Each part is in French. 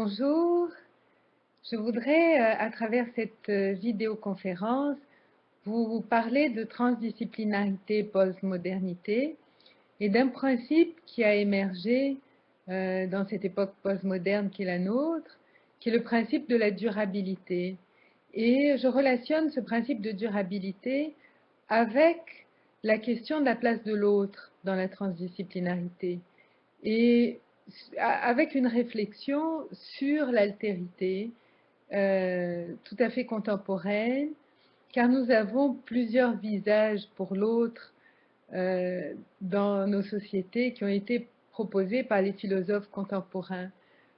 Bonjour, je voudrais à travers cette vidéoconférence vous parler de transdisciplinarité postmodernité et d'un principe qui a émergé dans cette époque postmoderne qui est la nôtre, qui est le principe de la durabilité. Et je relationne ce principe de durabilité avec la question de la place de l'autre dans la transdisciplinarité. Et avec une réflexion sur l'altérité tout à fait contemporaine, car nous avons plusieurs visages pour l'autre dans nos sociétés qui ont été proposés par les philosophes contemporains.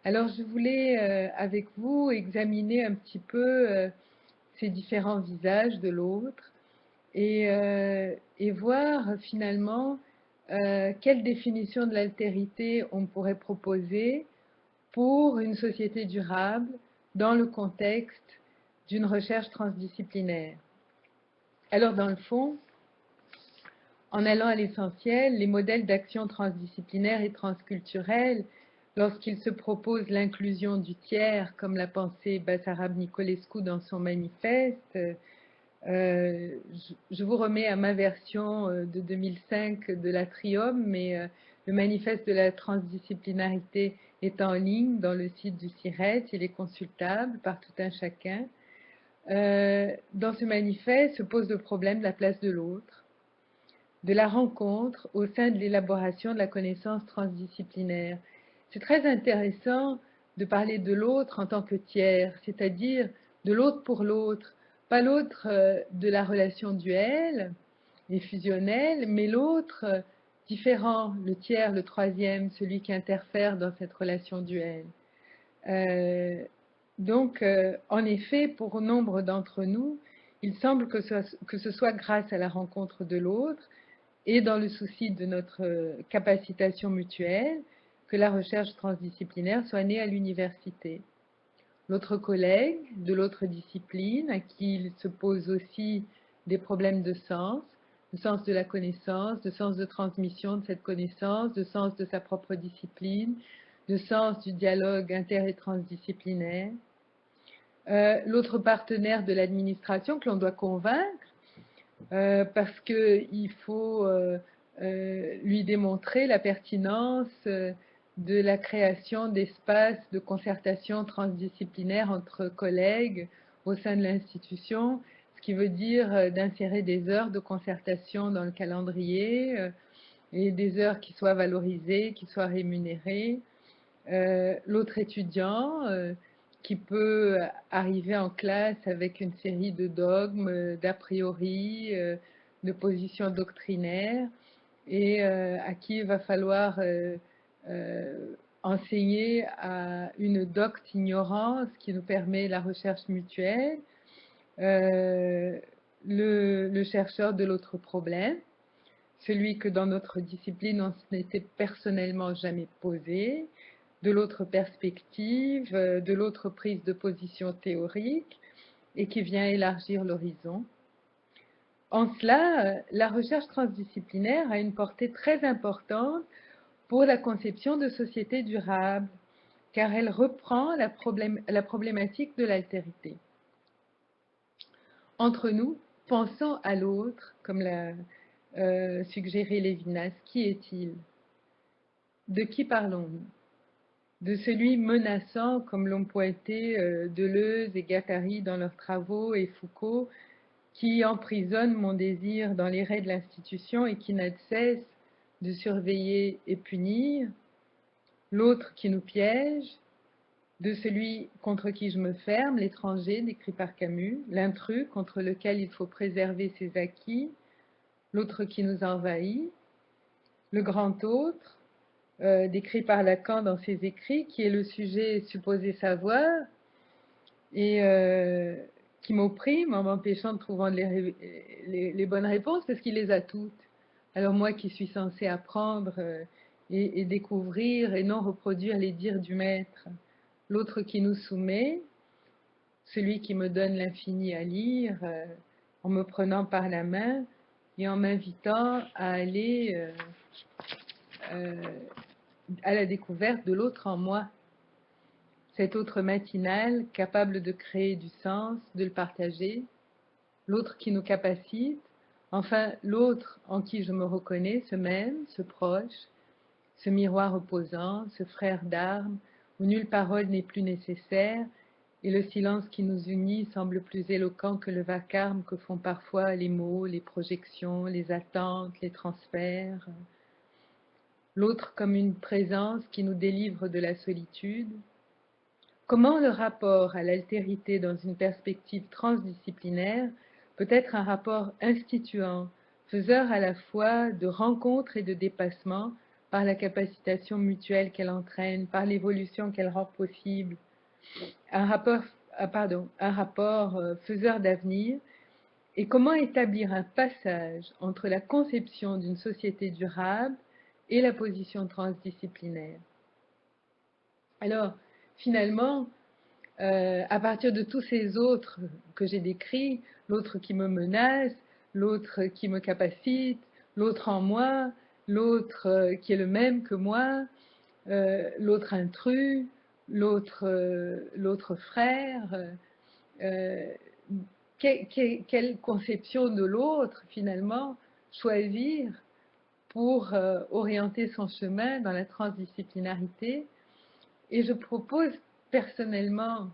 Alors je voulais avec vous examiner un petit peu ces différents visages de l'autre et voir finalement quelle définition de l'altérité on pourrait proposer pour une société durable dans le contexte d'une recherche transdisciplinaire. Alors dans le fond, en allant à l'essentiel, les modèles d'action transdisciplinaire et transculturelle, lorsqu'ils se proposent l'inclusion du tiers, comme l'a pensé Basarab Nicolescu dans son manifeste, je vous remets à ma version de 2005 de l'Atrium, mais le manifeste de la transdisciplinarité est en ligne dans le site du CIRET, il est consultable par tout un chacun. Dans ce manifeste se pose le problème de la place de l'autre, de la rencontre au sein de l'élaboration de la connaissance transdisciplinaire. C'est très intéressant de parler de l'autre en tant que tiers, c'est-à-dire de l'autre pour l'autre, pas l'autre de la relation duelle et fusionnelle, mais l'autre différent, le tiers, le troisième, celui qui interfère dans cette relation duelle. Donc, en effet, pour nombre d'entre nous, il semble que ce soit grâce à la rencontre de l'autre et dans le souci de notre capacitation mutuelle que la recherche transdisciplinaire soit née à l'université. L'autre collègue de l'autre discipline, à qui il se pose aussi des problèmes de sens, le sens de la connaissance, de sens de transmission de cette connaissance, de sens de sa propre discipline, de sens du dialogue inter- et transdisciplinaire. L'autre partenaire de l'administration que l'on doit convaincre, parce qu'il faut lui démontrer la pertinence de la création d'espaces de concertation transdisciplinaire entre collègues au sein de l'institution, ce qui veut dire d'insérer des heures de concertation dans le calendrier et des heures qui soient valorisées, qui soient rémunérées. L'autre étudiant qui peut arriver en classe avec une série de dogmes, d'a priori, de positions doctrinaires, et à qui il va falloir enseigner à une docte ignorance qui nous permet la recherche mutuelle, le chercheur de l'autre problème, celui que dans notre discipline on s'était personnellement jamais posé, de l'autre perspective, de l'autre prise de position théorique et qui vient élargir l'horizon. En cela, la recherche transdisciplinaire a une portée très importante pour la conception de sociétés durables, car elle reprend la problématique de l'altérité. Entre nous, pensons à l'autre, comme l'a suggéré Lévinas. Qui est-il? De qui parlons-nous? De celui menaçant, comme l'ont pointé Deleuze et Guattari dans leurs travaux, et Foucault, qui emprisonne mon désir dans les raies de l'institution et qui n'a de cesse de surveiller et punir, l'autre qui nous piège, de celui contre qui je me ferme, l'étranger, décrit par Camus, l'intrus contre lequel il faut préserver ses acquis, l'autre qui nous envahit, le grand autre, décrit par Lacan dans ses écrits, qui est le sujet supposé savoir et qui m'opprime en m'empêchant de trouver les bonnes réponses parce qu'il les a toutes. Alors moi qui suis censée apprendre et découvrir et non reproduire les dires du maître, l'autre qui nous soumet, celui qui me donne l'infini à lire en me prenant par la main et en m'invitant à aller à la découverte de l'autre en moi. cet autre matinal capable de créer du sens, de le partager, l'autre qui nous capacite, enfin l'autre en qui je me reconnais, ce même, ce proche, ce miroir opposant, ce frère d'armes, où nulle parole n'est plus nécessaire, et le silence qui nous unit semble plus éloquent que le vacarme que font parfois les mots, les projections, les attentes, les transferts. L'autre comme une présence qui nous délivre de la solitude. Comment le rapport à l'altérité dans une perspective transdisciplinaire peut être un rapport instituant, faiseur à la fois de rencontre et de dépassement par la capacitation mutuelle qu'elle entraîne, par l'évolution qu'elle rend possible, un rapport, faiseur d'avenir, et comment établir un passage entre la conception d'une société durable et la position transdisciplinaire. Alors, finalement, à partir de tous ces autres que j'ai décrits, l'autre qui me menace, l'autre qui me capacite, l'autre en moi, l'autre qui est le même que moi, l'autre intrus, l'autre frère, quelle conception de l'autre finalement choisir pour orienter son chemin dans la transdisciplinarité. Et je propose personnellement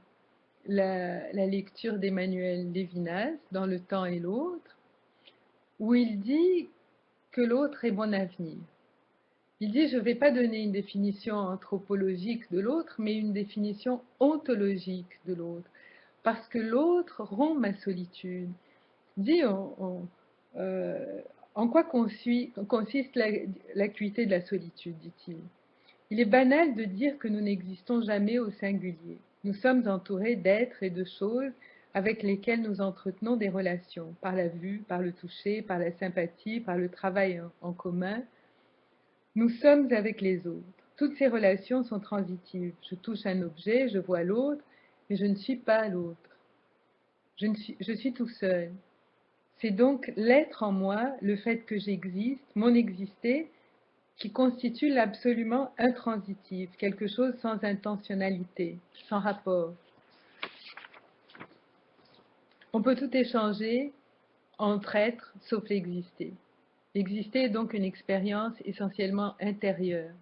la lecture d'Emmanuel Lévinas dans Le temps et l'autre, où il dit que l'autre est mon avenir. Il dit, je ne vais pas donner une définition anthropologique de l'autre, mais une définition ontologique de l'autre, parce que l'autre rompt ma solitude. Il dit, en quoi consiste l'acuité de la solitude, dit-il. Il est banal de dire que nous n'existons jamais au singulier. Nous sommes entourés d'êtres et de choses avec lesquels nous entretenons des relations, par la vue, par le toucher, par la sympathie, par le travail en commun. Nous sommes avec les autres. Toutes ces relations sont transitives. Je touche un objet, je vois l'autre, mais je ne suis pas l'autre. Je suis tout seul. C'est donc l'être en moi, le fait que j'existe, mon exister, qui constitue l'absolument intransitif, quelque chose sans intentionnalité, sans rapport. On peut tout échanger entre êtres sauf l'exister. L'exister est donc une expérience essentiellement intérieure.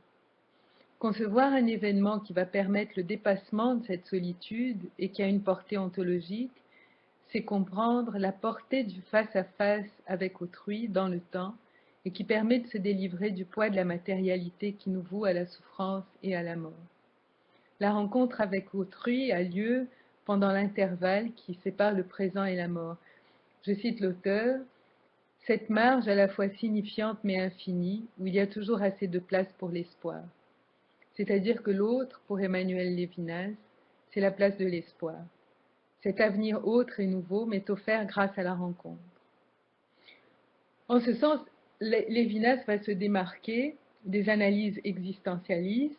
Concevoir un événement qui va permettre le dépassement de cette solitude et qui a une portée ontologique, c'est comprendre la portée du face-à-face avec autrui dans le temps et qui permet de se délivrer du poids de la matérialité qui nous voue à la souffrance et à la mort. La rencontre avec autrui a lieu pendant l'intervalle qui sépare le présent et la mort. Je cite l'auteur, « Cette marge à la fois signifiante mais infinie, où il y a toujours assez de place pour l'espoir. » C'est-à-dire que l'autre, pour Emmanuel Lévinas, c'est la place de l'espoir. Cet avenir autre et nouveau m'est offert grâce à la rencontre. En ce sens, Lévinas va se démarquer des analyses existentialistes,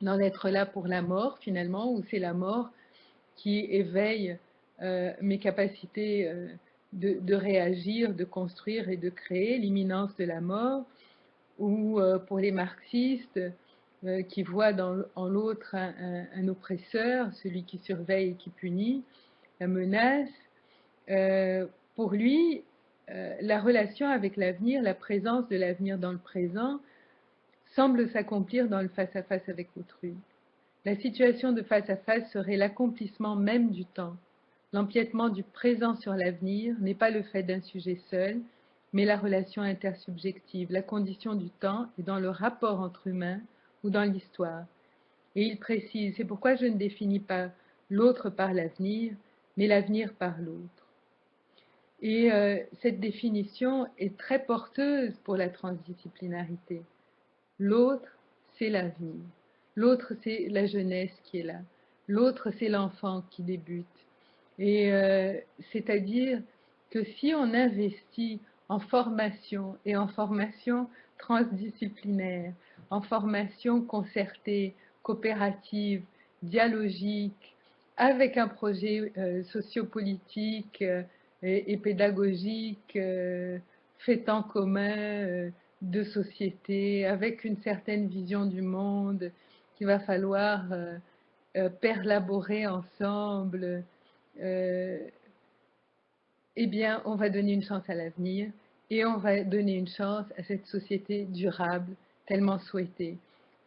d'en être là pour la mort finalement, où c'est la mort qui éveille mes capacités de réagir, de construire et de créer, l'imminence de la mort, ou pour les marxistes qui voient en l'autre un oppresseur, celui qui surveille et qui punit, la menace. Pour lui, la relation avec l'avenir, la présence de l'avenir dans le présent, semble s'accomplir dans le face-à-face avec autrui. La situation de face-à-face serait l'accomplissement même du temps. L'empiètement du présent sur l'avenir n'est pas le fait d'un sujet seul, mais la relation intersubjective, la condition du temps est dans le rapport entre humains ou dans l'histoire. Et il précise, c'est pourquoi je ne définis pas l'autre par l'avenir, mais l'avenir par l'autre. Et cette définition est très porteuse pour la transdisciplinarité. L'autre, c'est l'avenir. L'autre, c'est la jeunesse qui est là. L'autre, c'est l'enfant qui débute. Et c'est-à-dire que si on investit en formation et en formation transdisciplinaire, en formation concertée, coopérative, dialogique, avec un projet sociopolitique et pédagogique fait en commun de société, avec une certaine vision du monde qu'il va falloir perlaborer ensemble, eh bien, on va donner une chance à l'avenir et on va donner une chance à cette société durable tellement souhaitée.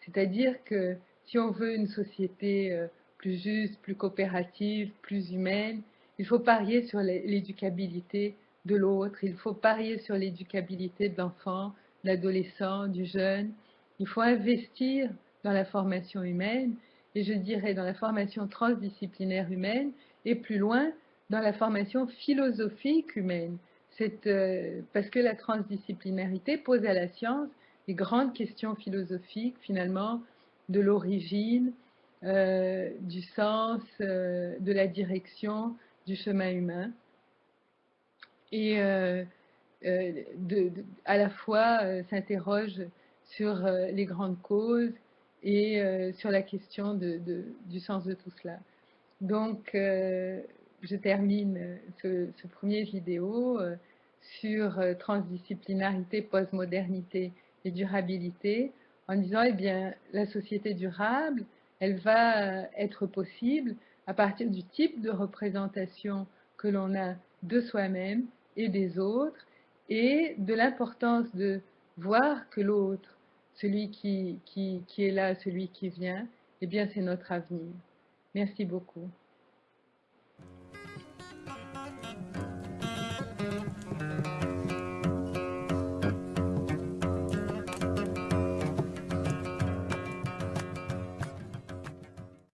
C'est-à-dire que si on veut une société plus juste, plus coopérative, plus humaine, il faut parier sur l'éducabilité de l'autre, il faut parier sur l'éducabilité de l'enfant, de l'adolescent, du jeune. Il faut investir dans la formation humaine et je dirais dans la formation transdisciplinaire humaine et plus loin, dans la formation philosophique humaine. Parce que la transdisciplinarité pose à la science les grandes questions philosophiques, finalement, de l'origine, du sens, de la direction du chemin humain. Et à la fois s'interroge sur les grandes causes et sur la question du sens de tout cela. Donc, je termine ce premier vidéo sur transdisciplinarité, postmodernité et durabilité en disant, eh bien, la société durable, elle va être possible à partir du type de représentation que l'on a de soi-même et des autres et de l'importance de voir que l'autre, celui qui est là, celui qui vient, eh bien, c'est notre avenir. Merci beaucoup.